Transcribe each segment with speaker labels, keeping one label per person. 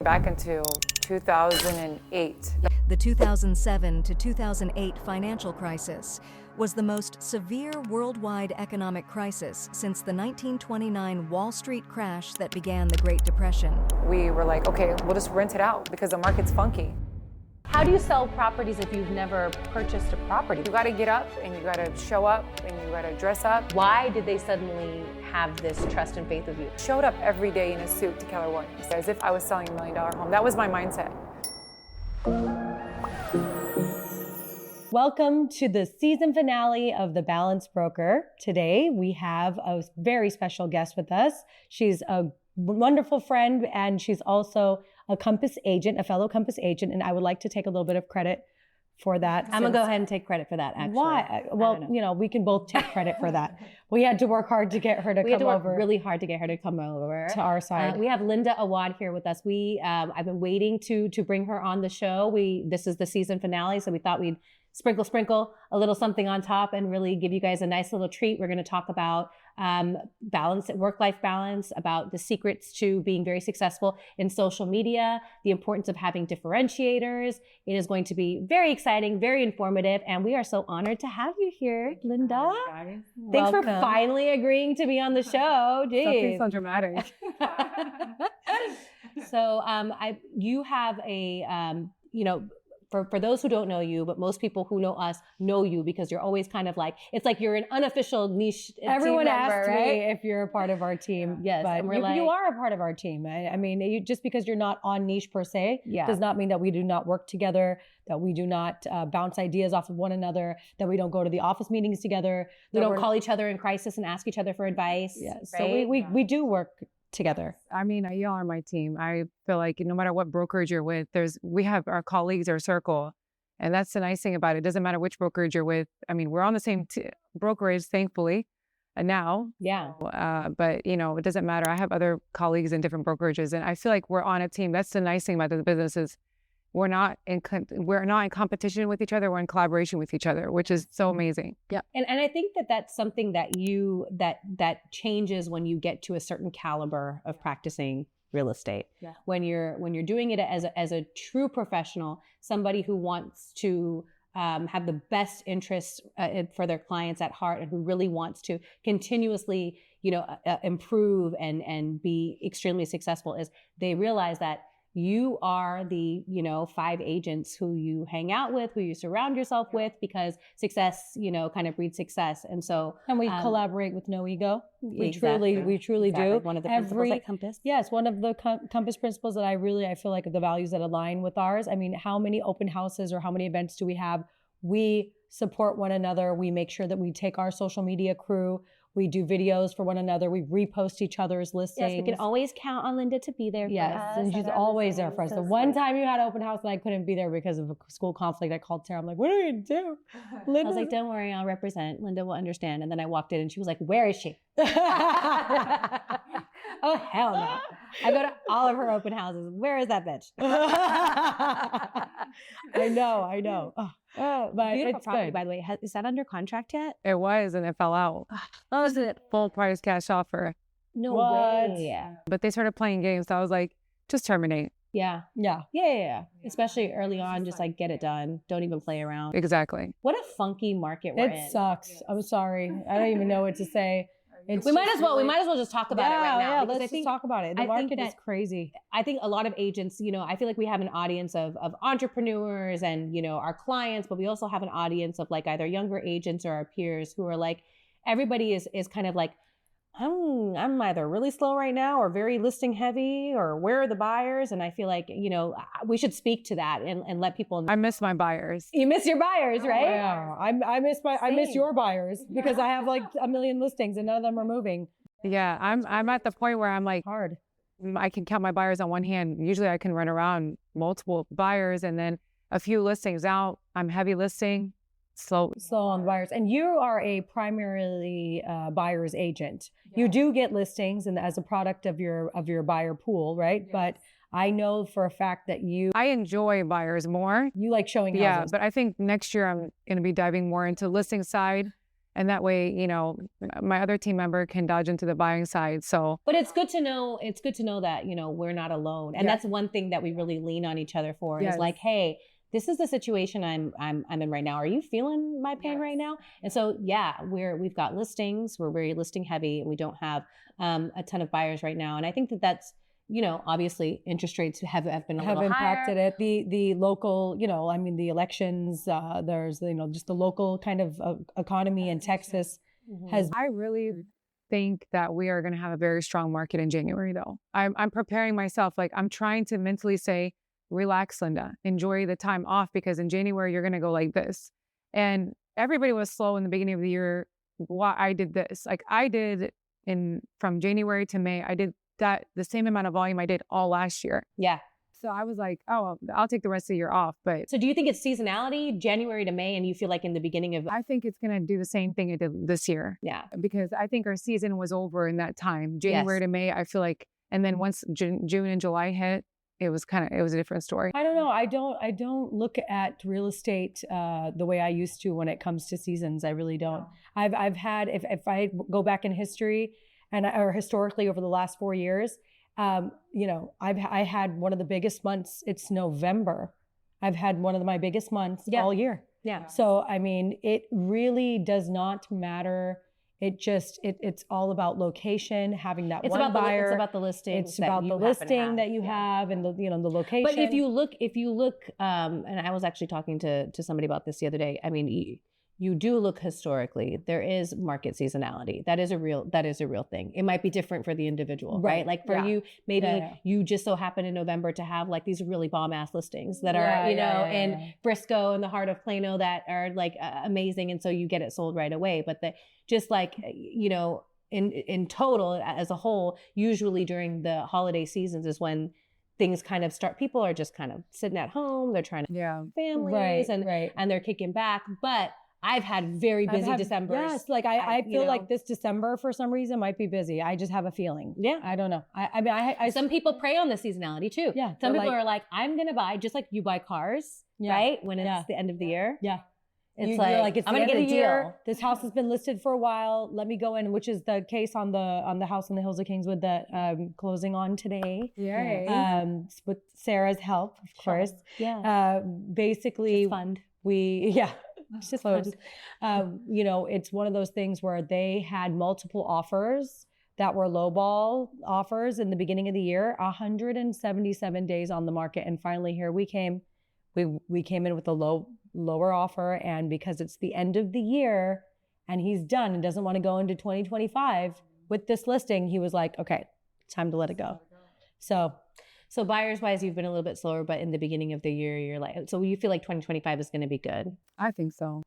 Speaker 1: Back into 2008.
Speaker 2: The 2007 to 2008 financial crisis was the most severe worldwide economic crisis since the 1929 Wall Street crash that began the Great Depression.
Speaker 1: We were like, okay, we'll just rent it out because the market's funky.
Speaker 3: How do you sell properties if you've never purchased a property?
Speaker 1: You gotta get up and you gotta show up and you gotta dress up.
Speaker 3: Why did they suddenly have this trust and faith of you?
Speaker 1: Showed up every day in a suit to Keller Williams as if I was selling $1 million home. That was my mindset.
Speaker 4: Welcome to the season finale of The Balanced Broker. Today we have a very special guest with us. She's a wonderful friend and she's also a Compass agent, a fellow Compass agent, and I would like to take a little bit of credit for that.
Speaker 3: I'm gonna go ahead and take credit for that, actually.
Speaker 4: Why? Well, you know, we can both take credit for that. We had to work hard to get her to come over.
Speaker 3: We had to work really hard to get her to come over
Speaker 4: to our side.
Speaker 3: We have Linda Awad here with us. I've been waiting to bring her on the show. This is the season finale, so we thought we'd sprinkle a little something on top and really give you guys a nice little treat. We're going to talk about balance, work-life balance, about the secrets to being very successful in social media, the importance of having differentiators. It is going to be very exciting, very informative, and we are so honored to have you here, Linda. Thanks for finally agreeing to be on the show. Jeez.
Speaker 1: So dramatic.
Speaker 3: So you have a, for those who don't know you, but most people who know us know you because you're always kind of like, it's like you're an unofficial niche
Speaker 4: Everyone
Speaker 3: team member,
Speaker 4: asked
Speaker 3: right?
Speaker 4: me if you're a part of our team.
Speaker 3: Yes,
Speaker 4: but
Speaker 3: and we're
Speaker 4: you are a part of our team. I mean, just because you're not on niche per se, does not mean that we do not work together, that we do not bounce ideas off of one another, that we don't go to the office meetings together.
Speaker 3: We don't call each other in crisis and ask each other for advice.
Speaker 4: Yeah,
Speaker 3: right?
Speaker 4: so we do work together.
Speaker 5: I mean, y'all are my team. I feel like no matter what brokerage you're with, we have our colleagues, our circle. And that's the nice thing about it. It doesn't matter which brokerage you're with. I mean, we're on the same brokerage, thankfully, now.
Speaker 3: Yeah.
Speaker 5: But, it doesn't matter. I have other colleagues in different brokerages, and I feel like we're on a team. That's the nice thing about the business is we're not in competition with each other. We're in collaboration with each other, which is so amazing.
Speaker 3: Yeah. And I think that that's something that that changes when you get to a certain caliber of practicing real estate. Yeah. When you're doing it as a true professional, somebody who wants to have the best interests for their clients at heart and who really wants to continuously, improve and be extremely successful, is they realize that you are the, 5 agents who you hang out with, who you surround yourself with, because success, kind of breeds success. And so,
Speaker 4: and we collaborate with no ego. We
Speaker 3: exactly.
Speaker 4: truly do.
Speaker 3: One of the principles at Compass.
Speaker 4: Yes, one of the Compass principles that I feel like the values that align with ours. I mean, how many open houses or how many events do we have? We support one another. We make sure that we take our social media crew. We do videos for one another. We repost each other's listings.
Speaker 3: Yes, we can always count on Linda to be there for us.
Speaker 4: And she's always there for us. The one time you had open house and I couldn't be there because of a school conflict, I called Sarah. I'm like, what are you gonna do?
Speaker 3: I was like, don't worry, I'll represent. Linda will understand. And then I walked in and she was like, where is she? Oh, hell no. I go to all of her open houses. Where is that bitch?
Speaker 4: I know. But
Speaker 3: beautiful
Speaker 4: it's
Speaker 3: property,
Speaker 4: good.
Speaker 3: by the way. Is that under contract yet?
Speaker 5: It was, and it fell out.
Speaker 3: Oh, is it?
Speaker 5: Full price cash offer.
Speaker 3: No
Speaker 4: What?
Speaker 3: way. Yeah.
Speaker 5: But they started playing games, so I was like, just terminate.
Speaker 3: Yeah. Especially early on, just like get it done. Don't even play around.
Speaker 5: Exactly.
Speaker 3: What a funky market we're in.
Speaker 4: It sucks. I'm sorry. I don't even know what to say.
Speaker 3: We might as well just talk about it right now.
Speaker 4: Yeah, let's just talk about it. The market is crazy.
Speaker 3: I think a lot of agents, I feel like we have an audience of entrepreneurs and, our clients, but we also have an audience of like either younger agents or our peers who are like, everybody is kind of like, I'm either really slow right now or very listing heavy, or where are the buyers? And I feel like, we should speak to that and let people know.
Speaker 5: I miss my buyers.
Speaker 3: You miss your buyers, right?
Speaker 4: Yeah, I miss your buyers because I have like 1 million listings and none of them are moving.
Speaker 5: Yeah, I'm at the point where I'm like,
Speaker 4: Hard.
Speaker 5: I can count my buyers on one hand. Usually I can run around multiple buyers and then a few listings out. I'm heavy listing. Slow
Speaker 4: on buyers. And you are a primarily buyer's agent. You do get listings and as a product of your buyer pool, right? Yes. But I know for a fact that I
Speaker 5: enjoy buyers more.
Speaker 4: You like showing houses.
Speaker 5: Yeah, but I think next year I'm going to be diving more into listing side And that way, you know, my other team member can dodge into the buying side. So,
Speaker 3: but it's good to know. It's good to know that, you know, we're not alone. And that's one thing that we really lean on each other for is like, hey, this is the situation I'm in right now. Are you feeling my pain right now? And so, yeah, we've got listings. We're very listing heavy, and we don't have a ton of buyers right now. And I think that's, you know, obviously interest rates have been a little
Speaker 4: impacted
Speaker 3: higher.
Speaker 4: it. The local, you know, I mean, the elections, there's, you know, just the local kind of economy in Texas has.
Speaker 5: I really think that we are going to have a very strong market in January, though. I'm preparing myself. Like, I'm trying to mentally say, relax, Linda, enjoy the time off, because in January, you're going to go like this. And everybody was slow in the beginning of the year. Why I did this. Like, I did from January to May, I did that the same amount of volume I did all last year.
Speaker 3: Yeah.
Speaker 5: So I was like, oh, I'll take the rest of the year off. But
Speaker 3: so do you think it's seasonality, January to May, and you feel like in the beginning of...
Speaker 5: I think it's going to do the same thing it did this year.
Speaker 3: Yeah.
Speaker 5: Because I think our season was over in that time. January to May, I feel like, and then once June and July hit, it was a different story.
Speaker 4: I don't know. I don't look at real estate the way I used to when it comes to seasons. I really don't. I've had, if I go back in history or historically over the last 4 years, you know, I had one of the biggest months. It's November. I've had one of my biggest months all year.
Speaker 3: Yeah.
Speaker 4: So, I mean, it really does not matter. It's all about location, having that one buyer.
Speaker 3: It's about the listing.
Speaker 4: It's about the listing that you have and the, you know, the location.
Speaker 3: But if you look, and I was actually talking to somebody about this the other day. I mean, you do look historically. There is market seasonality. That is a real thing. It might be different for the individual, right? Like for you, maybe you just so happen in November to have like these really bomb ass listings that are, you know, in Briscoe, in the heart of Plano, that are like amazing, and so you get it sold right away. But just like, you know, in total as a whole, usually during the holiday seasons is when things kind of start. People are just kind of sitting at home. They're trying to have families and they're kicking back. But I've had very busy Decembers.
Speaker 4: Yes, like I feel like this December for some reason might be busy. I just have a feeling.
Speaker 3: Yeah,
Speaker 4: I don't know. I mean,
Speaker 3: some people prey on the seasonality too.
Speaker 4: Yeah,
Speaker 3: some people are like, I'm gonna buy, just like you buy cars, right? When it's the end of the year.
Speaker 4: Yeah.
Speaker 3: It's
Speaker 4: you're like, it's
Speaker 3: I'm gonna get a deal.
Speaker 4: This house has been listed for a while. Let me go in, which is the case on the house in the Hills of Kingswood that closing on today.
Speaker 5: Yay.
Speaker 4: With Sarah's help, of course.
Speaker 3: Yeah.
Speaker 4: Basically,
Speaker 3: fund.
Speaker 4: It's just closed. You know, it's one of those things where they had multiple offers that were lowball offers in the beginning of the year, 177 days on the market. And finally here we came. We came in with a lower offer. And because it's the end of the year and he's done and doesn't want to go into 2025 with this listing, he was like, okay, time to let it go. So buyers wise, you've been a little bit slower, but in the beginning of the year, you're like, so you feel like 2025 is going to be good.
Speaker 5: I think so.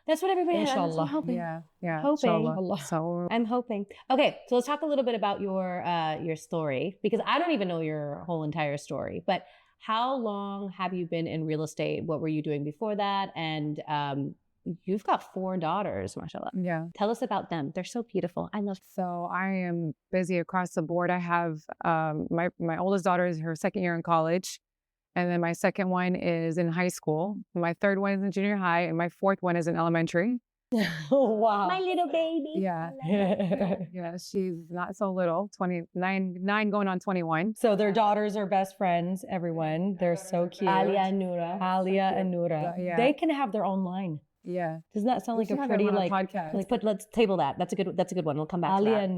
Speaker 3: That's what everybody has.
Speaker 4: Inshallah.
Speaker 3: I'm hoping.
Speaker 5: Yeah.
Speaker 3: Hoping.
Speaker 5: Inshallah. So
Speaker 3: I'm hoping. Okay, so let's talk a little bit about your story, because I don't even know your whole entire story. But how long have you been in real estate? What were you doing before that? And you've got 4 daughters, mashallah.
Speaker 5: Yeah.
Speaker 3: Tell us about them. They're so beautiful. I love.
Speaker 5: So I am busy across the board. I have my oldest daughter is her second year in college. And then my second one is in high school. My third one is in junior high. And my fourth one is in elementary.
Speaker 4: Oh, wow.
Speaker 3: My little baby.
Speaker 5: Yeah. Yeah, she's not so little, 9 going on 21.
Speaker 4: So their daughters are best friends, everyone. They're so cute.
Speaker 3: Alia and Noura.
Speaker 4: Alia and Noura.
Speaker 5: Yeah.
Speaker 4: They can have their own line.
Speaker 5: Yeah.
Speaker 4: Doesn't that sound like a pretty
Speaker 5: podcast?
Speaker 3: Let's table that. That's a good one. We'll come back
Speaker 4: Alia
Speaker 3: to that.
Speaker 4: and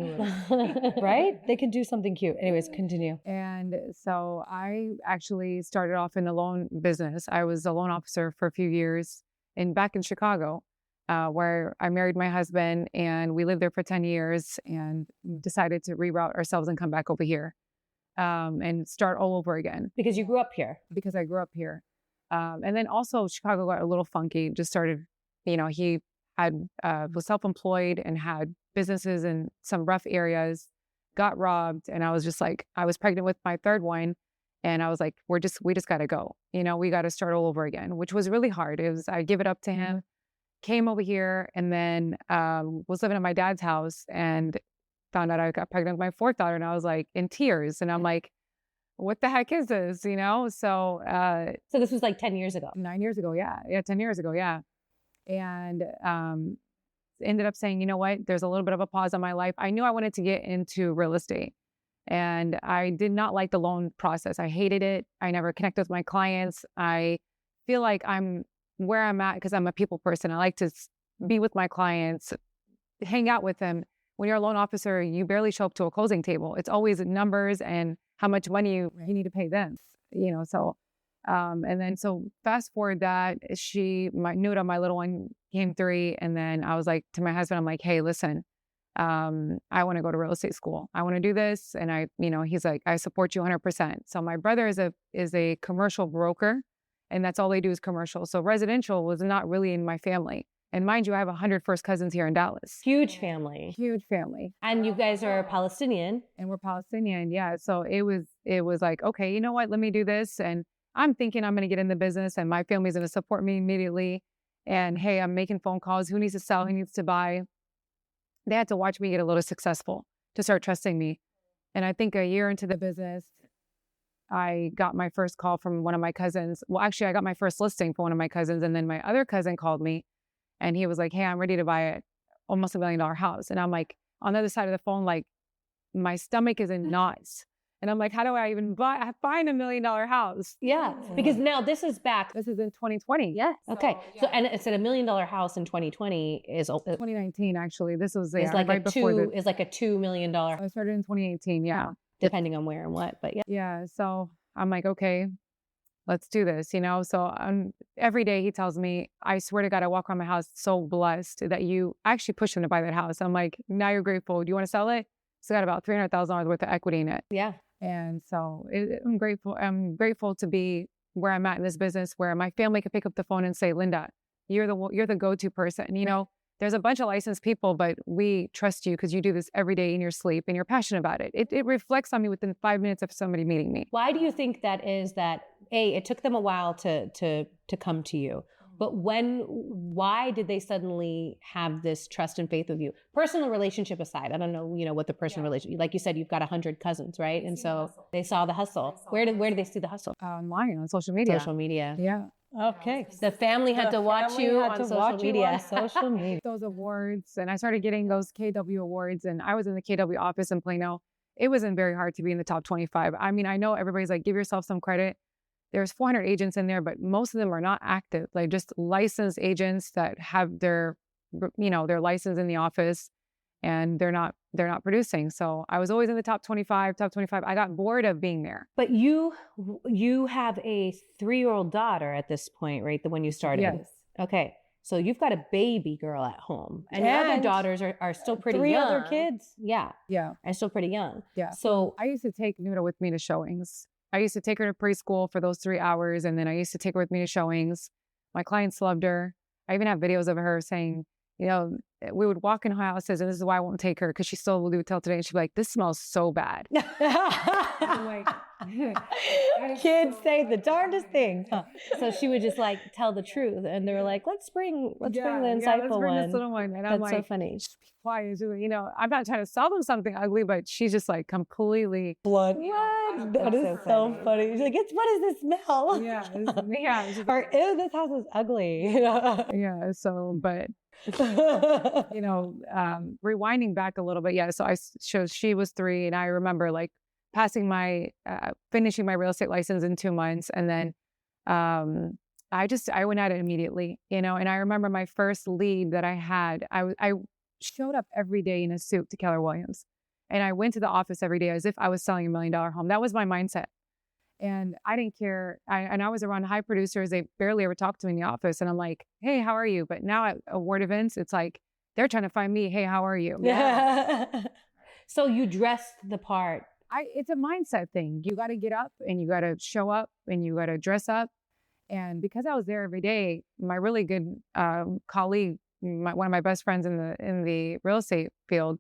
Speaker 4: Noura. Right? They could do something cute. Anyways, continue.
Speaker 5: And so I actually started off in the loan business. I was a loan officer for a few years back in Chicago, where I married my husband and we lived there for 10 years and decided to reroute ourselves and come back over here and start all over again.
Speaker 3: Because you grew up here.
Speaker 5: Because I grew up here. And then also Chicago got a little funky, just started, you know, he was self-employed and had businesses in some rough areas, got robbed. And I was just like, I was pregnant with my third one. And I was like, we just got to go, you know, we got to start all over again, which was really hard. I give it up to him, came over here and then was living at my dad's house and found out I got pregnant with my fourth daughter. And I was like in tears. And I'm like, what the heck is this? You know? So
Speaker 3: this was like 10 years ago.
Speaker 5: 9 years ago. Yeah. 10 years ago. Yeah. And ended up saying, you know what, there's a little bit of a pause on my life. I knew I wanted to get into real estate. And I did not like the loan process. I hated it. I never connected with my clients. I feel like I'm where I'm at because I'm a people person. I like to be with my clients, hang out with them. When you're a loan officer, you barely show up to a closing table. It's always numbers and how much money you need to pay them, so. And then so fast forward that Nuda, my little one, came 3. And then I was like to my husband, I'm like, hey, listen, I want to go to real estate school. I want to do this. And he's like, I support you 100%. So my brother is a commercial broker, and that's all they do is commercial. So residential was not really in my family. And mind you, I have 100 first cousins here in Dallas.
Speaker 3: Huge family.
Speaker 5: Huge family.
Speaker 3: And you guys are Palestinian.
Speaker 5: And we're Palestinian. Yeah. So it was like, okay, you know what? Let me do this. And I'm thinking I'm going to get in the business and my family's going to support me immediately. And hey, I'm making phone calls. Who needs to sell? Who needs to buy? They had to watch me get a little successful to start trusting me. And I think a year into the business, I got my first call from one of my cousins. Well, actually, I got my first listing from one of my cousins. And then my other cousin called me and he was like, hey, I'm ready to buy almost $1 million house. And I'm like, on the other side of the phone, like my stomach is in knots. And I'm like, how do I even find $1 million house?
Speaker 3: Yeah, because now this is
Speaker 5: This is in 2020.
Speaker 3: Yeah. Okay. So and it's at $1 million house in 2020 is
Speaker 5: 2019 actually. This was
Speaker 3: is like
Speaker 5: right before
Speaker 3: is like a $2 million.
Speaker 5: I started in 2018. Yeah.
Speaker 3: Depending on where and what, but yeah.
Speaker 5: Yeah. So I'm like, okay, let's do this. So every day he tells me, I swear to God, I walk around my house so blessed that you actually pushed him to buy that house. I'm like, now you're grateful. Do you want to sell it? It's got about $300,000 worth of equity in it.
Speaker 3: Yeah.
Speaker 5: And so I'm grateful. I'm grateful to be where I'm at in this business, where my family can pick up the phone and say, Linda, you're the go-to person. There's a bunch of licensed people, but we trust you because you do this every day in your sleep and you're passionate about it. It reflects on me within 5 minutes of somebody meeting me.
Speaker 3: Why do you think that is that, it took them a while to come to you? But why did they suddenly have this trust and faith with you? Personal relationship aside, I don't know, what the personal relationship, like you said, you've got 100 cousins, right? And so they saw the hustle. Where did they see the hustle?
Speaker 5: Online, on social media.
Speaker 3: Social media.
Speaker 5: Yeah.
Speaker 4: Okay.
Speaker 3: The family had to watch you on social media.
Speaker 4: Social media.
Speaker 5: Those awards, and I started getting those KW awards, and I was in the KW office in Plano. It wasn't very hard to be in the top 25. I mean, I know everybody's like, give yourself some credit. There's 400 agents in there, but most of them are not active, like just licensed agents that have their license in the office and they're not producing. So I was always in the top 25. I got bored of being there.
Speaker 3: But you have a 3-year-old daughter at this point, right? The one you started.
Speaker 5: Yes.
Speaker 3: Okay. So you've got a baby girl at home and your other daughters are still pretty young.
Speaker 4: 3 other kids.
Speaker 3: Yeah.
Speaker 5: Yeah.
Speaker 3: And still pretty young.
Speaker 5: Yeah.
Speaker 3: So
Speaker 5: I used to take Nuda with me to showings. I used to take her to preschool for those 3 hours, and then I used to take her with me to showings. My clients loved her. I even have videos of her saying, we would walk in houses, and this is why I won't take her, because she still will do it till today. And she'd be like, this smells so bad. I'm like,
Speaker 4: kids say the darndest things. Huh?
Speaker 3: So she would just like tell the truth, and they were like, let's bring the insightful
Speaker 5: let's bring
Speaker 3: one.
Speaker 5: This little one. And I'm
Speaker 3: That's
Speaker 5: like,
Speaker 3: so funny.
Speaker 5: just be quiet. I'm not trying to sell them something ugly, but she's just like completely
Speaker 4: Blunt. What? That is so funny. She's like, what is this smell?
Speaker 5: Yeah.
Speaker 4: Or, ew, this house is ugly.
Speaker 5: Yeah. So, but rewinding back a little bit. Yeah. So she was 3, and I remember like finishing my real estate license in 2 months. And then, I went at it immediately, and I remember my first lead that I had, I showed up every day in a suit to Keller Williams, and I went to the office every day as if I was selling $1 million home. That was my mindset. And I didn't care. I was around high producers. They barely ever talked to me in the office. And I'm like, hey, how are you? But now at award events, it's like, they're trying to find me. Hey, how are you?
Speaker 3: Yeah. So you dressed the part.
Speaker 5: It's a mindset thing. You got to get up and you got to show up and you got to dress up. And because I was there every day, my really good colleague, one of my best friends in the real estate field,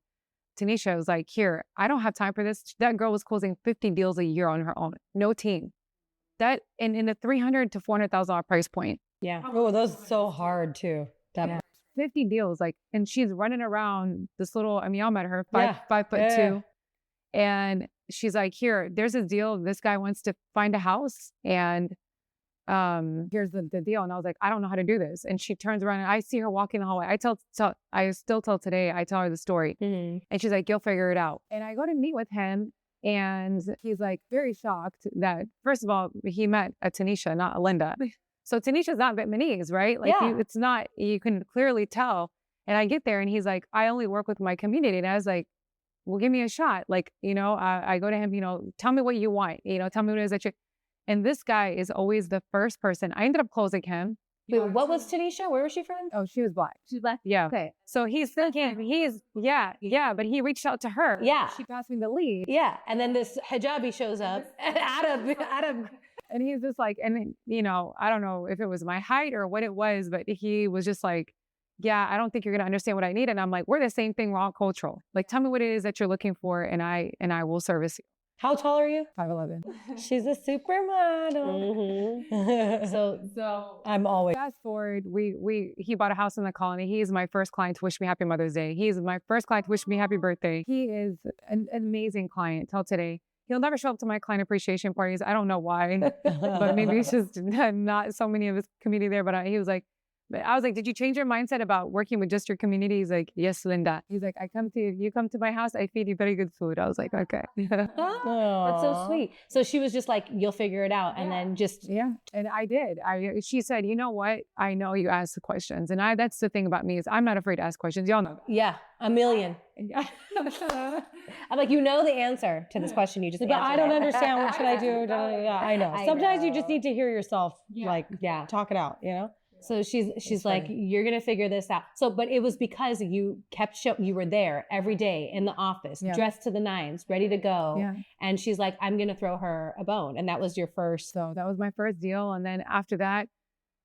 Speaker 5: Tanisha, was like, here, I don't have time for this. That girl was closing 50 deals a year on her own. No team. That in the $300,000 to $400,000 price point.
Speaker 3: Yeah.
Speaker 4: Oh, those are so hard too.
Speaker 5: 50 deals, and she's running around this little, y'all met her, 5'2". And she's like, here, there's a deal. This guy wants to find a house, and here's the deal. And I was like, I don't know how to do this. And she turns around and I see her walking the hallway. I still tell today, I tell her the story. And she's like, you'll figure it out. And I go to meet with him and he's like very shocked that, first of all, he met a Tanisha, not a Linda. So Tanisha's not Vietnamese, right? Like it's not, you can clearly tell. And I get there and he's like, I only work with my community. And I was like, well, give me a shot. Like, I go to him, tell me what you want, tell me what it is that you, and this guy is always the first person. I ended up closing him.
Speaker 3: Wait, what was Tanisha? Where was she from?
Speaker 5: Oh, she was Black.
Speaker 3: She's Black.
Speaker 5: Yeah.
Speaker 3: Okay.
Speaker 5: So he's thinking, but he reached out to her.
Speaker 3: Yeah.
Speaker 5: She passed me the lead.
Speaker 3: Yeah. And then this hijabi shows up out of.
Speaker 5: And he's just like, and I don't know if it was my height or what it was, but he was just like, yeah, I don't think you're going to understand what I need. And I'm like, we're the same thing. We're all cultural. Like, tell me what it is that you're looking for. And I will service you.
Speaker 4: How tall are you?
Speaker 5: 5'11".
Speaker 4: She's a supermodel.
Speaker 3: So
Speaker 4: I'm always.
Speaker 5: Fast forward, he bought a house in the colony. He is my first client to wish me happy Mother's Day. He is my first client to wish me happy birthday. He is an amazing client till today. He'll never show up to my client appreciation parties. I don't know why, but maybe it's just not so many of his community there. But he was like, I was like, did you change your mindset about working with just your community? He's like, yes, Linda. He's like, you come to my house, I feed you very good food. I was like, okay.
Speaker 3: That's so sweet. So she was just like, you'll figure it out. And then just.
Speaker 5: Yeah. And I did. She said, you know what? I know you ask the questions. And that's the thing about me is I'm not afraid to ask questions. Y'all know that.
Speaker 3: Yeah. A million. I'm like, the answer to this question. You just
Speaker 4: But I don't understand. What should I do? I know. Sometimes you just need to hear yourself, talk it out,
Speaker 3: So she's like, you're going to figure this out. So, but it was because you you were there every day in the office, dressed to the nines, ready to go.
Speaker 5: Yeah.
Speaker 3: And she's like, I'm going to throw her a bone. And that was your first.
Speaker 5: So that was my first deal. And then after that,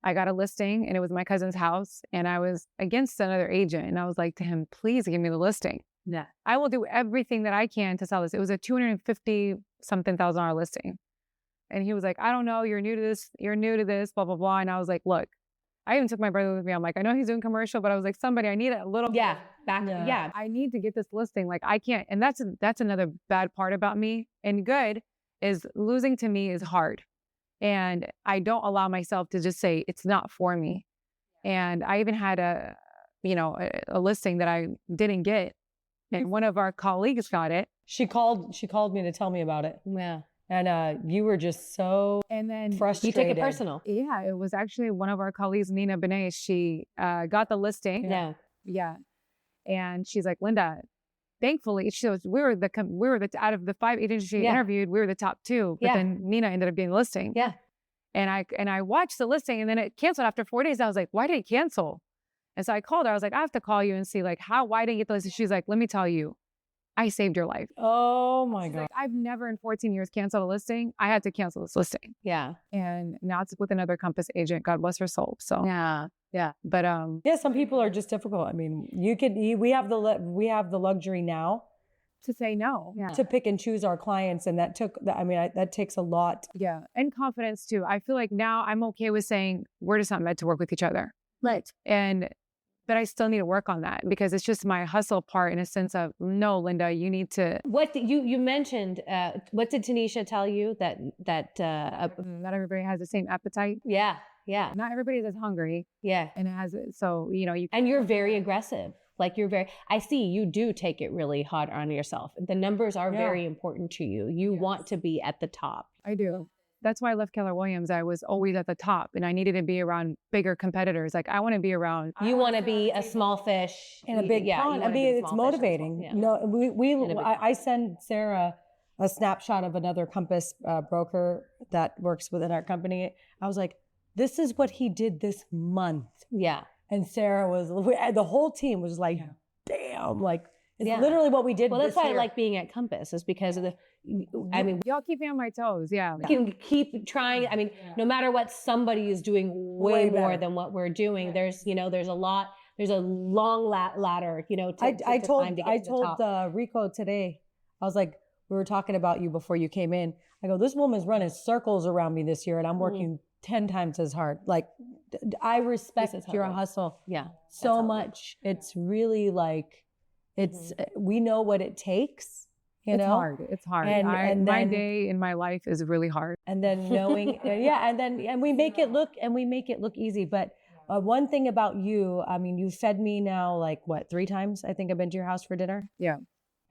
Speaker 5: I got a listing and it was my cousin's house and I was against another agent. And I was like to him, please give me the listing.
Speaker 3: Yeah.
Speaker 5: I will do everything that I can to sell this. It was a $250-something thousand listing. And he was like, I don't know. You're new to this, blah, blah, blah. And I was like, look, I even took my brother with me. I'm like, I know he's doing commercial, but I was like, I need a little.
Speaker 3: Yeah.
Speaker 5: I need to get this listing. Like I can't. And that's another bad part about me. And good is losing to me is hard. And I don't allow myself to just say it's not for me. And I even had a listing that I didn't get. And one of our colleagues got it.
Speaker 4: She called me to tell me about it.
Speaker 3: Yeah.
Speaker 4: And you were just so frustrated.
Speaker 3: You took it personal.
Speaker 5: Yeah, it was actually one of our colleagues, Nina Benet. She got the listing.
Speaker 3: Yeah.
Speaker 5: Yeah. And she's like, Linda, thankfully, she goes, we were the out of the 5 agents she interviewed, we were the top 2. But then Nina ended up being the listing.
Speaker 3: Yeah.
Speaker 5: And I watched the listing and then it canceled after 4 days. I was like, why did it cancel? And so I called her. I was like, I have to call you and see why didn't you get the listing? She's like, let me tell you, I saved your life.
Speaker 4: Oh my God.
Speaker 5: Like, I've never in 14 years canceled a listing. I had to cancel this listing.
Speaker 3: Yeah.
Speaker 5: And now it's with another Compass agent. God bless her soul. So
Speaker 3: yeah.
Speaker 5: But
Speaker 4: some people are just difficult. I mean, we have the luxury now
Speaker 5: to say no. Yeah.
Speaker 4: To pick and choose our clients, and that takes a lot.
Speaker 5: Yeah, and confidence too. I feel like now I'm okay with saying we're just not meant to work with each other.
Speaker 3: Right.
Speaker 5: But I still need to work on that because it's just my hustle part in a sense of, no, Linda, you need to.
Speaker 3: What you mentioned, what did Tanisha tell you that
Speaker 5: not everybody has the same appetite.
Speaker 3: Yeah. Yeah.
Speaker 5: Not everybody's as hungry.
Speaker 3: Yeah.
Speaker 5: And it has, so,
Speaker 3: and you're very aggressive. Like I see you do take it really hard on yourself. The numbers are very important to you. You want to be at the top.
Speaker 5: I do. That's why I left Keller Williams. I was always at the top and I needed to be around bigger competitors. Like I want to be around.
Speaker 3: You want to be a small fish
Speaker 4: in a big pond. I mean, it's motivating. Yeah. No, I send Sarah a snapshot of another Compass broker that works within our company. I was like, this is what he did this month.
Speaker 3: Yeah.
Speaker 4: And Sarah the whole team was like, damn, like it's literally what we did.
Speaker 3: Well, that's why I like being at Compass is because of
Speaker 5: y'all keep me on my toes. Yeah.
Speaker 3: We can keep trying. I mean, no matter what, somebody is doing way more than what we're doing. There's a long ladder,
Speaker 4: I told Rico today, I was like, we were talking about you before you came in. I go, this woman's running circles around me this year and I'm working 10 times as hard. Like, I respect your hustle so much. It's really like, we know what it takes You know?
Speaker 5: It's hard.
Speaker 4: And
Speaker 5: My
Speaker 4: then-
Speaker 5: day in my life is really hard.
Speaker 4: And then knowing, and we make it look easy. But one thing about you, I mean, you fed me now like what, 3 times? I think I've been to your house for dinner.
Speaker 5: Yeah.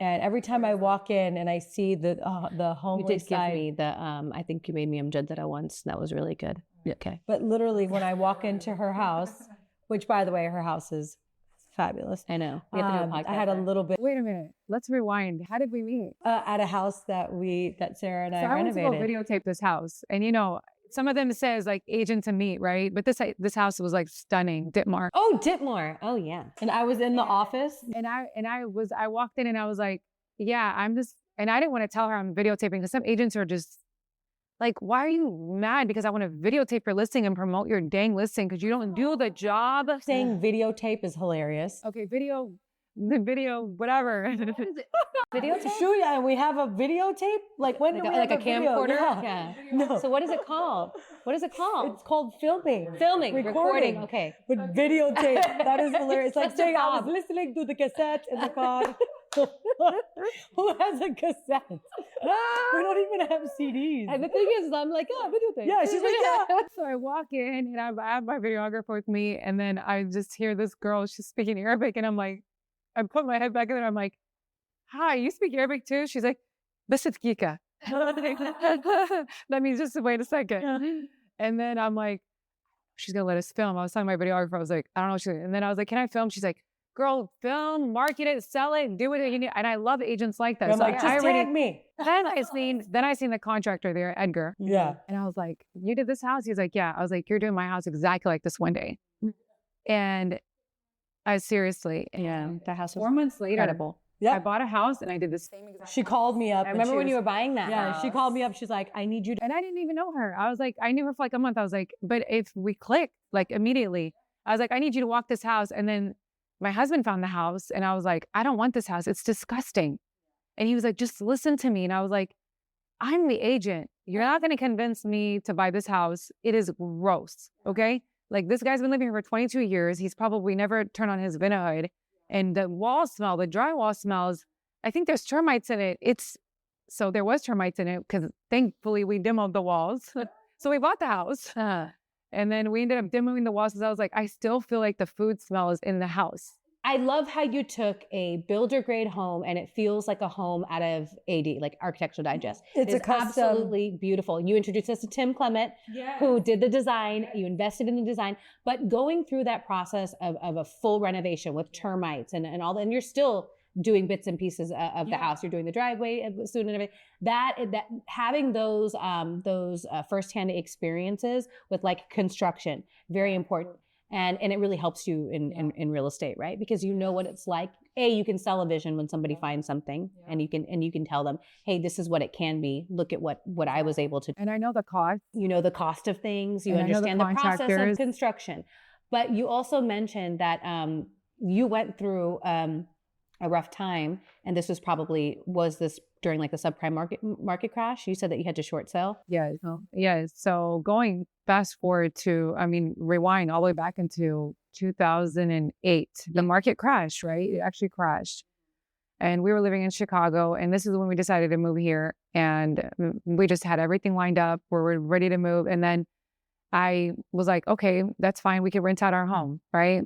Speaker 4: And every time I walk in and I see the
Speaker 3: You
Speaker 4: homely
Speaker 3: did give
Speaker 4: side,
Speaker 3: me the, I think you made me amjadada once. That was really good. Yeah. Okay.
Speaker 4: but literally when I walk into her house, which by the way, her house is fabulous.
Speaker 3: I know. We have to do a podcast.
Speaker 4: I had a
Speaker 3: there.
Speaker 4: little bit
Speaker 5: Wait a minute. Let's rewind. How did we meet?
Speaker 4: at a house that Sarah and I
Speaker 5: So I went to
Speaker 4: renovated.
Speaker 5: go videotape this house, and you know, some of them says like agent to meet, right? But this house was like stunning, Ditmar.
Speaker 3: Oh, Ditmar. Oh, yeah.
Speaker 4: And I was in the office.
Speaker 5: And I walked in and I was like, yeah, I'm just, and I didn't want to tell her I'm videotaping because some agents are just like, why are you mad? Because I want to videotape your listing and promote your dang listing because you don't do the job.
Speaker 4: Saying videotape is hilarious.
Speaker 5: Okay, video, whatever.
Speaker 3: Videotape?
Speaker 4: Sure, yeah, we have a videotape. Like when do we
Speaker 3: Like a
Speaker 4: have video?
Speaker 3: camcorder?
Speaker 4: Yeah.
Speaker 3: Yeah.
Speaker 4: No.
Speaker 3: So what is it called? What is it called?
Speaker 4: It's called filming.
Speaker 3: Filming, recording. Okay.
Speaker 4: But videotape, that is hilarious. It's like
Speaker 3: That's the
Speaker 4: saying I was
Speaker 3: problem.
Speaker 4: listening to the cassette in the car. Who has a cassette? We don't even have CDs.
Speaker 3: And the thing is, I'm like, videotape.
Speaker 4: Yeah, she's like, yeah.
Speaker 5: So I walk in and I have my videographer with me, and then I just hear this girl, she's speaking Arabic, and I'm like, I put my head back in there, I'm like, hi, you speak Arabic too? She's like, بس دقيقة. That means just wait a second. And then I'm like, she's gonna let us film. I was telling my videographer, I was like, I don't know. And then I was like, can I film? She's like, girl, film, market it, sell it, do what you need. And I love agents like that.
Speaker 4: I'm
Speaker 5: So
Speaker 4: like, just tag me.
Speaker 5: Then I seen the contractor there, Edgar.
Speaker 4: Yeah.
Speaker 5: And I was like, you did this house? He's like, yeah. I was like, you're doing my house exactly like this one day. And I seriously,
Speaker 3: Yeah. That house was
Speaker 5: 4 months later,
Speaker 3: incredible.
Speaker 5: I
Speaker 4: Yeah.
Speaker 5: bought a house and I did the same exact.
Speaker 4: She called me up.
Speaker 3: I remember when you were buying that
Speaker 4: Yeah,
Speaker 3: house.
Speaker 4: she called me up. She's like, I need you to.
Speaker 5: And I didn't even know her. I was like, I knew her for like a month. I was like, but if we click, like immediately, I was like, I need you to walk this house. And then my husband found the house and I was like, I don't want this house. It's disgusting. And he was like, just listen to me. And I was like, I'm the agent. You're not going to convince me to buy this house. It is gross. Okay. Like this guy's been living here for 22 years. He's probably never turned on his Vinahood. And the wall smell, the drywall smells. I think there's termites in it. So there was termites in it because thankfully we demoed the walls. So we bought the house. And then we ended up demoing the walls because I was like, I still feel like the food smell is in the house.
Speaker 3: I love how you took a builder grade home and it feels like a home out of AD, like Architectural Digest.
Speaker 4: It's a custom.
Speaker 3: Absolutely beautiful. You introduced us to Tim Clement, who did the design. You invested in the design, but going through that process of a full renovation with termites and all that, and you're still doing bits and pieces of the house. You're doing the driveway soon and everything. That having those firsthand experiences with like construction, very important. And it really helps you in real estate, right? Because you know what it's like. You can sell a vision when somebody finds something, and you can tell them, hey, this is what it can be. Look at what I was able to do.
Speaker 5: And I know the cost.
Speaker 3: You know the cost of things. You
Speaker 5: And I know the
Speaker 3: understand the process of
Speaker 5: contractors.
Speaker 3: construction. But you also mentioned that you went through a rough time, and this was this during like the subprime market crash? You said that you had to short sell.
Speaker 5: Yes. Yes. So going fast forward to, rewind all the way back into 2008, the market crashed, right? It actually crashed. And we were living in Chicago, and this is when we decided to move here. And we just had everything lined up. We were ready to move. And then I was like, okay, that's fine. We can rent out our home, right?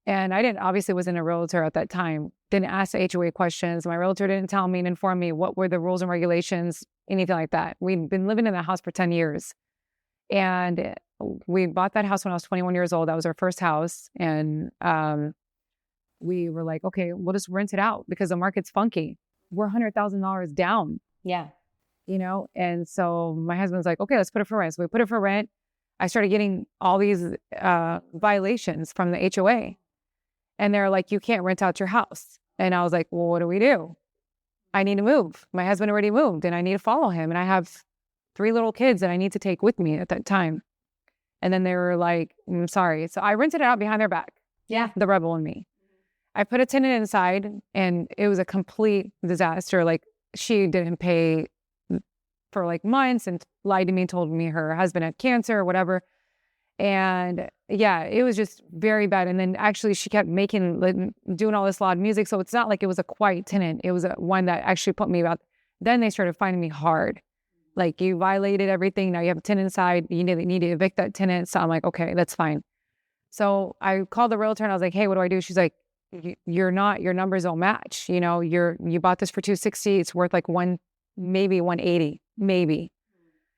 Speaker 5: And I obviously wasn't a realtor at that time. Didn't ask the HOA questions. My realtor didn't tell me and inform me what were the rules and regulations, anything like that. We'd been living in that house for 10 years. And we bought that house when I was 21 years old. That was our first house. And we were like, okay, we'll just rent it out because the market's funky. We're $100,000 down.
Speaker 3: Yeah.
Speaker 5: And so my husband's like, okay, let's put it for rent. So we put it for rent. I started getting all these violations from the HOA. And they're like, you can't rent out your house. And I was like, well, what do we do? I need to move. My husband already moved and I need to follow him. And I have 3 little kids that I need to take with me at that time. And then they were like, I'm sorry. So I rented it out behind their back.
Speaker 3: Yeah.
Speaker 5: The rebel in me. I put a tenant inside and it was a complete disaster. Like she didn't pay for like months and lied to me, told me her husband had cancer or whatever. And yeah, it was just very bad. And then actually she kept doing all this loud music. So it's not like it was a quiet tenant. It was one that actually put me about. Then they started finding me hard. Like, you violated everything. Now you have a tenant inside. You need to evict that tenant. So I'm like, okay, that's fine. So I called the realtor and I was like, hey, what do I do? She's like, your numbers don't match. You know, you bought this for $260. It's worth like maybe $180, maybe.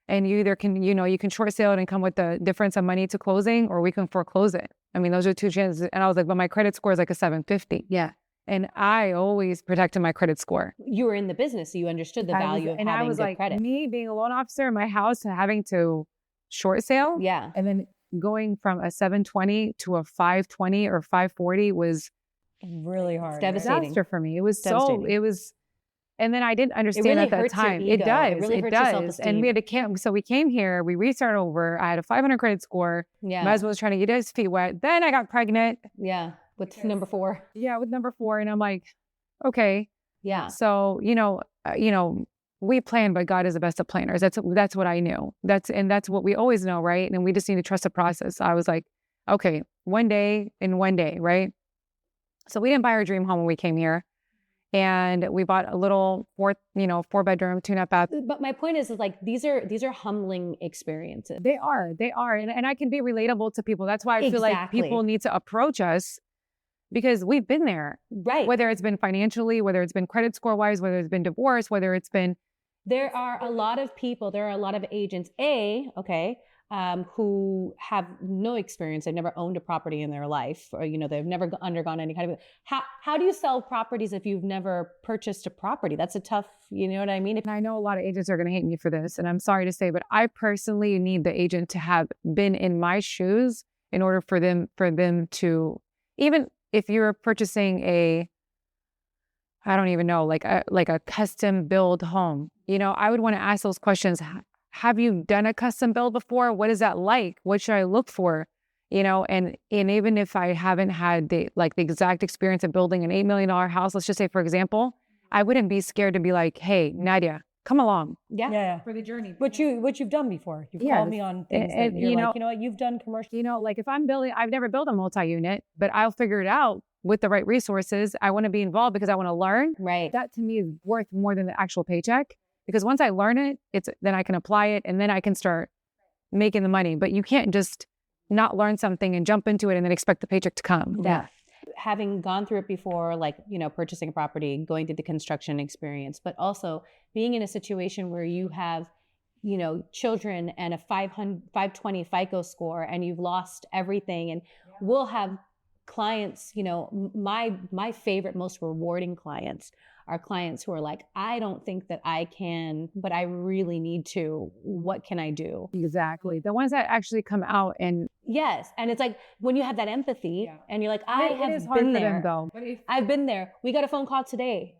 Speaker 5: And you either can, you can short sale it and come with the difference of money to closing, or we can foreclose it. I mean, those are two chances. And I was like, but my credit score is like a 750.
Speaker 3: Yeah.
Speaker 5: And I always protected my credit score.
Speaker 3: You were in the business, so you understood the value of having
Speaker 5: I was
Speaker 3: good
Speaker 5: like,
Speaker 3: credit.
Speaker 5: me being a loan officer in my house and having to short sale.
Speaker 3: Yeah.
Speaker 5: And then going from a 720 to a 520 or 540 was
Speaker 4: really hard.
Speaker 3: It's devastating.
Speaker 5: disaster for me. It was
Speaker 3: Devastating.
Speaker 5: And then I didn't understand
Speaker 3: really
Speaker 5: at that
Speaker 3: hurts your
Speaker 5: time.
Speaker 3: ego.
Speaker 5: It does.
Speaker 3: It really hurts your self-esteem.
Speaker 5: And we had to so we came here, we restarted over. I had a 500 credit score.
Speaker 3: Yeah.
Speaker 5: My husband was trying to get his feet wet. Then I got pregnant.
Speaker 3: Yeah. With number 4.
Speaker 5: Yeah, with number 4. And I'm like, okay.
Speaker 3: Yeah.
Speaker 5: So, we plan, but God is the best of planners. That's what I knew. That's what we always know, right? And we just need to trust the process. I was like, okay, one day, right? So we didn't buy our dream home when we came here. And we bought a little 4-bedroom, 2.5 bath.
Speaker 3: But my point is like, these are humbling experiences.
Speaker 5: They are. And I can be relatable to people. That's why I feel like people need to approach us, because we've been there.
Speaker 3: Right.
Speaker 5: Whether it's been financially, whether it's been credit score wise, whether it's been divorce, whether it's been.
Speaker 3: There are a lot of people, there are a lot of agents, who have no experience. They've never owned a property in their life, or, they've never undergone any kind of, how do you sell properties if you've never purchased a property? That's a tough, you know what I mean?
Speaker 5: And I know a lot of agents are going to hate me for this, and I'm sorry to say, but I personally need the agent to have been in my shoes in order for them to, even if you're purchasing I don't even know, like a custom build home, I would want to ask those questions. Have you done a custom build before? What is that like? What should I look for? And even if I haven't had the exact experience of building an $8 million house, let's just say, for example, I wouldn't be scared to be like, hey, Nadia, come along.
Speaker 3: Yeah.
Speaker 1: For the journey.
Speaker 4: What you've done before. You've called me on things that you're like, you know what, you've done commercial.
Speaker 5: Like if I'm building, I've never built a multi-unit, but I'll figure it out with the right resources. I want to be involved because I want to learn.
Speaker 3: Right.
Speaker 5: That to me is worth more than the actual paycheck. Because once I learn it, then I can apply it, and then I can start making the money. But you can't just not learn something and jump into it and then expect the paycheck to come.
Speaker 3: Yeah. Having gone through it before, like, purchasing a property, going through the construction experience, but also being in a situation where you have, children and a 520 FICO score, and you've lost everything. And we'll have clients, my favorite, most rewarding clients are clients who are like, I don't think that I can, but I really need to. What can I do?
Speaker 5: Exactly. The ones that actually come out and.
Speaker 3: Yes. And it's like when you have that empathy and you're like, I have been there. I've been there. We got a phone call today,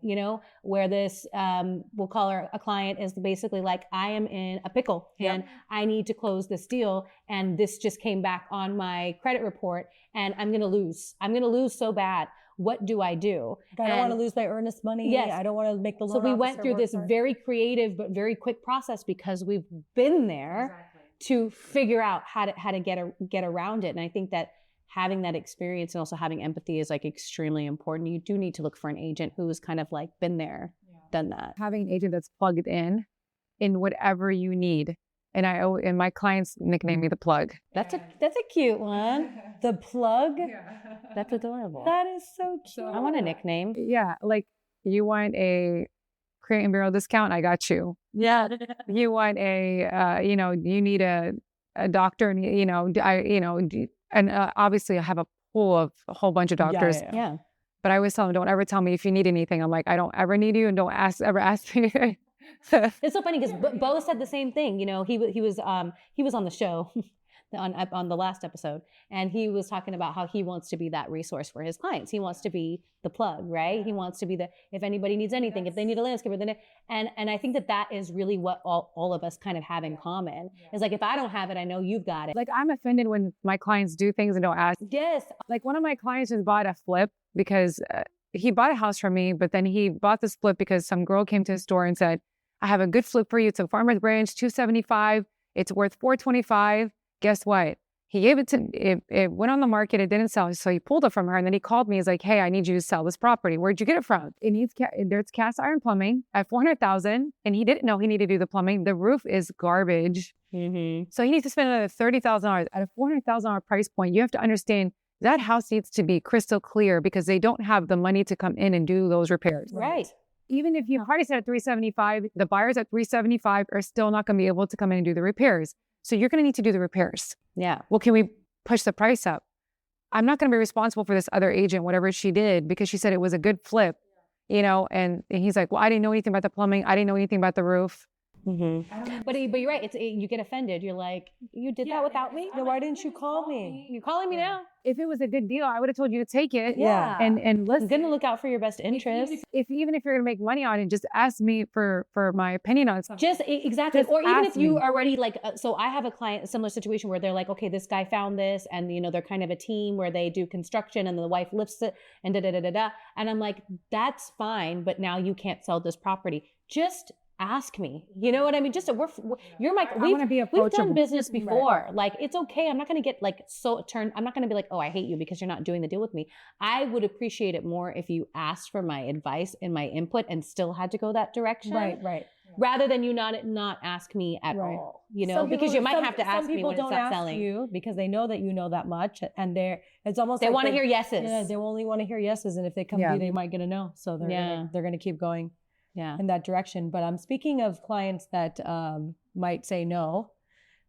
Speaker 3: where this, we'll call her a client, is basically like, I am in a pickle and I need to close this deal. And this just came back on my credit report and I'm going to lose. I'm going to lose so bad. What do I do?
Speaker 4: I don't want to lose my earnest money.
Speaker 3: Yes.
Speaker 4: I don't want to make the loan.
Speaker 3: So we went through this very creative but very quick process because we've been there to figure out how to get around it. And I think that having that experience and also having empathy is like extremely important. You do need to look for an agent who's kind of like been there, done that.
Speaker 5: Having an agent that's plugged in whatever you need. And my clients nickname me the plug.
Speaker 3: That's a cute one.
Speaker 4: The plug?
Speaker 3: That's adorable.
Speaker 4: That is so cute.
Speaker 3: I want a nickname.
Speaker 5: Yeah. Like, you want a Crate and Barrel discount? I got you.
Speaker 3: Yeah.
Speaker 5: You want you need a doctor, and obviously I have a pool of a whole bunch of doctors.
Speaker 3: Yeah.
Speaker 5: But I always tell them, don't ever tell me if you need anything. I'm like, I don't ever need you, and don't ever ask me.
Speaker 3: It's so funny because Bo said the same thing. He was on the show on the last episode, and he was talking about how he wants to be that resource for his clients. He wants to be the plug, right? He wants to be if anybody needs anything, if they need a landscaper, and I think that is really what all of us kind of have in common. Is like, if I don't have it, I know you've got it.
Speaker 5: Like, I'm offended when my clients do things and don't ask.
Speaker 3: Yes.
Speaker 5: Like, one of my clients just bought a flip because he bought a house from me, but then he bought this flip because some girl came to his store and said, I have a good flip for you. It's a Farmers Branch, $275. It's worth $425. Guess what? He gave it to, it went on the market, it didn't sell. So he pulled it from her and then he called me. He's like, hey, I need you to sell this property. Where'd you get it from? It needs, there's cast iron plumbing at $400,000 and he didn't know he needed to do the plumbing. The roof is garbage. So he needs to spend another $30,000 at a $400,000 price point. You have to understand that house needs to be crystal clear because they don't have the money to come in and do those repairs.
Speaker 3: Right.
Speaker 5: Even if you already said at $375,000, the buyers at $375,000 are still not going to be able to come in and do the repairs. So you're going to need to do the repairs.
Speaker 3: Yeah.
Speaker 5: Well, can we push the price up? I'm not going to be responsible for this other agent, whatever she did, because she said it was a good flip, you know, and he's like, well, I didn't know anything about the plumbing. I didn't know anything about the roof.
Speaker 3: But you're right. You get offended. You're like, you did that without me?
Speaker 4: Then why didn't you call me?
Speaker 3: You're calling me now?
Speaker 5: If it was a good deal, I would have told you to take it.
Speaker 3: Yeah.
Speaker 5: And listen.
Speaker 3: I'm going to look out for your best interest.
Speaker 5: Even if you're going to make money on it, just ask me for my opinion on something.
Speaker 3: Exactly.
Speaker 5: Just
Speaker 3: Or even if
Speaker 5: ask
Speaker 3: you
Speaker 5: me.
Speaker 3: already like, so I have a client, a similar situation where they're like, okay, this guy found this and, you know, they're kind of a team where they do construction and the wife lifts it and da-da-da-da-da. And I'm like, that's fine, but now you can't sell this property. Just ask me. You know what I mean? Just you're my, we've done business before. Right. Like, it's okay. I'm not going to get like I'm not going to be like, oh, I hate you because you're not doing the deal with me. I would appreciate it more if you asked for my advice and my input and still had to go that direction.
Speaker 4: Right.
Speaker 3: Rather than you not ask me at all, you know, because you might have to ask me when it's not selling.
Speaker 4: You because they know that you know that much, and it's almost
Speaker 3: they
Speaker 4: like
Speaker 3: want to hear yeses.
Speaker 4: Yeah, they only want to hear yeses, and if they come to you, they might get a no. So they're going to keep going in that direction. But I'm speaking of clients that might say no.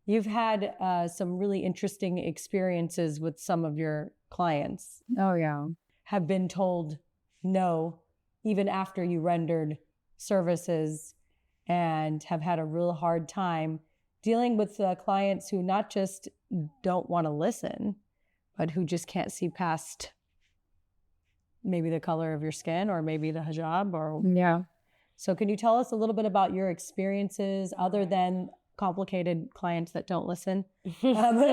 Speaker 4: You've had some really interesting experiences with some of your clients.
Speaker 5: Oh yeah,
Speaker 4: have been told no even after you rendered services, and have had a real hard time dealing with clients who not just don't want to listen, but who just can't see past maybe the color of your skin or maybe the hijab or So can you tell us a little bit about your experiences other than complicated clients that don't listen?
Speaker 5: Overall,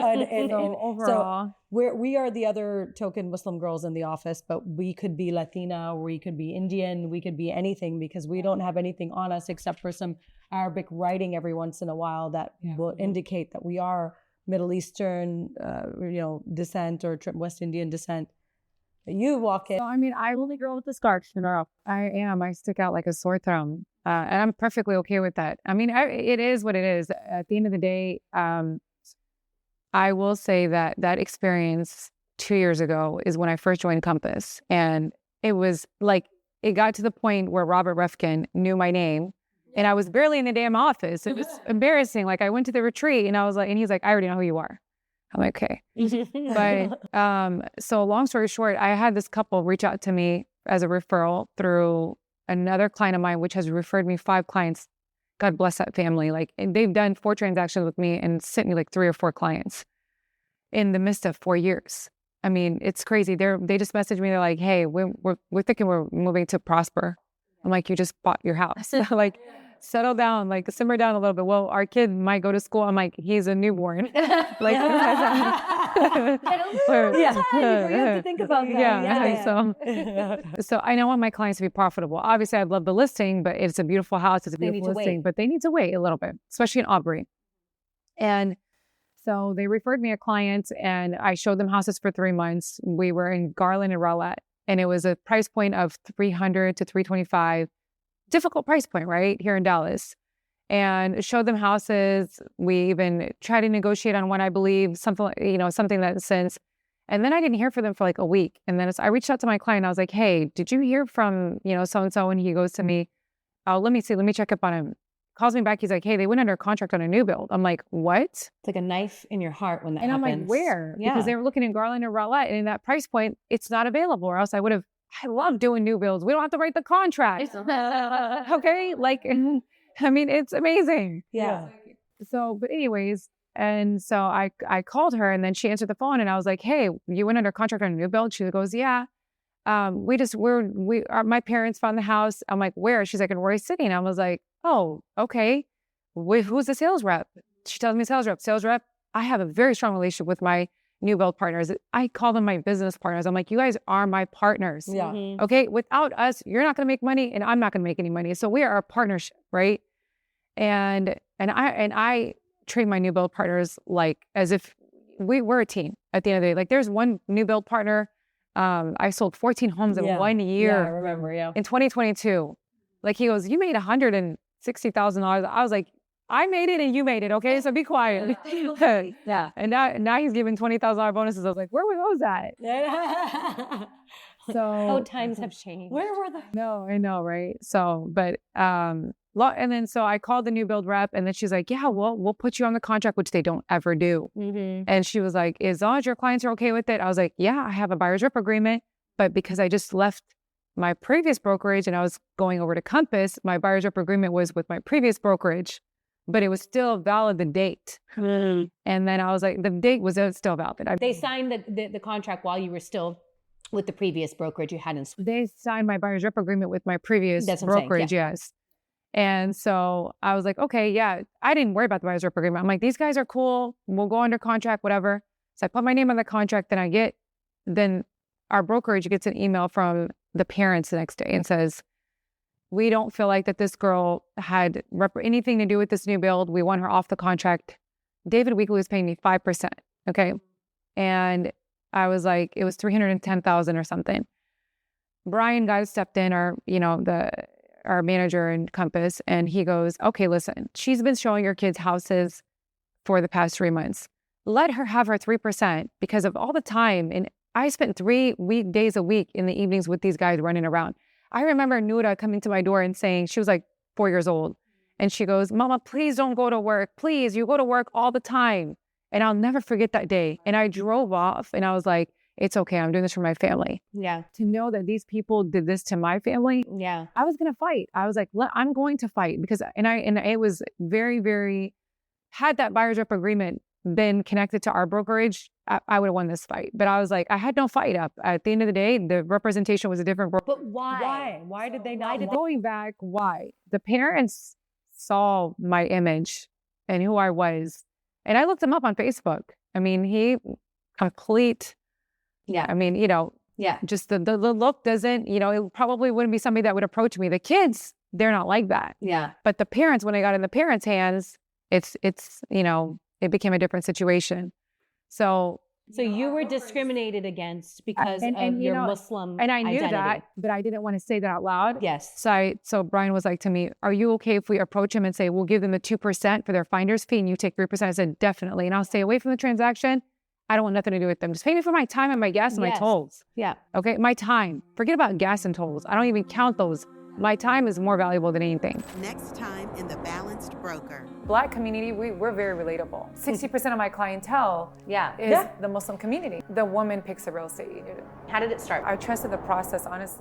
Speaker 4: so we are the other token Muslim girls in the office, but we could be Latina, or we could be Indian, we could be anything, because we don't have anything on us except for some Arabic writing every once in a while that will indicate that we are Middle Eastern, descent or West Indian descent. You walk in.
Speaker 5: So, I mean, I'm the only girl with the scarf. I am. I stick out like a sore thumb. And I'm perfectly okay with that. I mean, it is what it is. At the end of the day, I will say that experience 2 years ago is when I first joined Compass. And it was like, it got to the point where Robert Refkin knew my name. And I was barely in the damn office. It was embarrassing. Like, I went to the retreat and he's like, I already know who you are. I'm like, okay. But so long story short, I had this couple reach out to me as a referral through another client of mine, which has referred me 5 clients. God bless that family. Like, and they've done 4 transactions with me and sent me like 3 or 4 clients in the midst of 4 years. I mean, it's crazy. They just messaged me. They're like, hey, we're thinking we're moving to Prosper. I'm like, you just bought your house. Like, settle down, like simmer down a little bit. Well, our kid might go to school. I'm like, he's a newborn. Like,
Speaker 4: you have to think about that.
Speaker 5: So I don't want my clients to be profitable. Obviously, I love the listing, but it's a beautiful house. It's a beautiful listing, but they need to wait a little bit, especially in Aubrey. And so they referred me a client, and I showed them houses for 3 months. We were in Garland and Rowlett, and it was a price point of $300 to $325. Difficult price point, right? Here in Dallas. And showed them houses. We even tried to negotiate on one, I believe, something that sense. And then I didn't hear from them for like a week. And then I reached out to my client. I was like, hey, did you hear from, so-and-so? And he goes to me, oh, let me see. Let me check up on him. Calls me back. He's like, hey, they went under contract on a new build. I'm like, what?
Speaker 3: It's like a knife in your heart when that
Speaker 5: happens.
Speaker 3: happens.
Speaker 5: I'm like, where?
Speaker 3: Yeah.
Speaker 5: Because they were looking in Garland and Rowlett, and in that price point, it's not available. Or else I love doing new builds. We don't have to write the contract. Okay? Like, I mean, it's amazing.
Speaker 4: Yeah.
Speaker 5: So, but anyways, and so I called her, and then she answered the phone, and I was like, hey, you went under contract on a new build? She goes, yeah. My parents found the house. I'm like, where? She's like, in Roy City. And I was like, oh, okay. Who's the sales rep? She tells me sales rep. I have a very strong relationship with my new build partners. I call them my business partners. I'm like, you guys are my partners.
Speaker 4: Yeah.
Speaker 3: Mm-hmm.
Speaker 5: Okay. Without us, you're not going to make money, and I'm not going to make any money. So we are a partnership, right? And I treat my new build partners like as if we were a team at the end of the day. Like there's one new build partner. I sold 14 homes in 1 year.
Speaker 4: Yeah, I remember,
Speaker 5: in 2022. Like he goes, you made $160,000. I was like, I made it and you made it. Okay. So be quiet.
Speaker 3: Yeah.
Speaker 5: And now he's giving $20,000 bonuses. I was like, where were those at? So
Speaker 3: times have changed.
Speaker 4: Where were they?
Speaker 5: no, I know, right? So, but and then so I called the new build rep, and then she's like, yeah, well, we'll put you on the contract, which they don't ever do. And she was like, as long as your clients are okay with it. I was like, yeah, I have a buyer's rep agreement, but because I just left my previous brokerage and I was going over to Compass, my buyer's rep agreement was with my previous brokerage, but it was still valid, the date. And then I was like, the date was still valid.
Speaker 3: They signed the contract while you were still with the previous brokerage you hadn't.
Speaker 5: They signed my buyer's rep agreement with my previous
Speaker 3: That's what I'm saying,
Speaker 5: brokerage, yes. And so I was like, okay, yeah, I didn't worry about the buyer's rep agreement. I'm like, these guys are cool. We'll go under contract, whatever. So I put my name on the contract, then our brokerage gets an email from the parents the next day and says, we don't feel like that this girl had anything to do with this new build. We want her off the contract. David Weekley was paying me 5%. Okay. And I was like, it was $310,000 or something. Brian guys stepped in, our manager in Compass, and he goes, okay, listen, she's been showing your kids houses for the past 3 months. Let her have her 3% because of all the time. And I spent 3 days a week in the evenings with these guys running around. I remember Nuda coming to my door and saying, she was like 4 years old. And she goes, Mama, please don't go to work. Please, you go to work all the time. And I'll never forget that day. And I drove off and I was like, it's okay. I'm doing this for my family.
Speaker 3: Yeah.
Speaker 5: To know that these people did this to my family.
Speaker 3: Yeah.
Speaker 5: I was going to fight. I was like, I'm going to fight because, and it was very, very, had that buyer's rep agreement been connected to our brokerage, I would have won this fight. But I was like, I had no fight up. At the end of the day, the representation was a different broker.
Speaker 3: But why?
Speaker 4: Why did they not?
Speaker 5: Going back, why? The parents saw my image and who I was. And I looked him up on Facebook. I mean, he complete.
Speaker 3: Yeah.
Speaker 5: I mean,
Speaker 3: yeah.
Speaker 5: Just the look doesn't, it probably wouldn't be somebody that would approach me. The kids, they're not like that.
Speaker 3: Yeah.
Speaker 5: But the parents, when I got in the parents' hands, it's it became a different situation. So
Speaker 3: you were discriminated against because of your Muslim
Speaker 5: and I knew
Speaker 3: identity.
Speaker 5: that, but I didn't want to say that out loud.
Speaker 3: Yes.
Speaker 5: So Brian was like to me, are you okay if we approach him and say, we'll give them the 2% for their finder's fee and you take 3%? I said, definitely. And I'll stay away from the transaction. I don't want nothing to do with them. Just pay me for my time and my gas and my tolls.
Speaker 3: Yeah.
Speaker 5: Okay. My time. Forget about gas and tolls. I don't even count those. My time is more valuable than anything.
Speaker 6: Next time in The Balanced Broker.
Speaker 1: Black community, we're very relatable. 60% of my clientele is the Muslim community. The woman picks a real estate agent.
Speaker 3: How did it start?
Speaker 1: I trusted the process, honestly.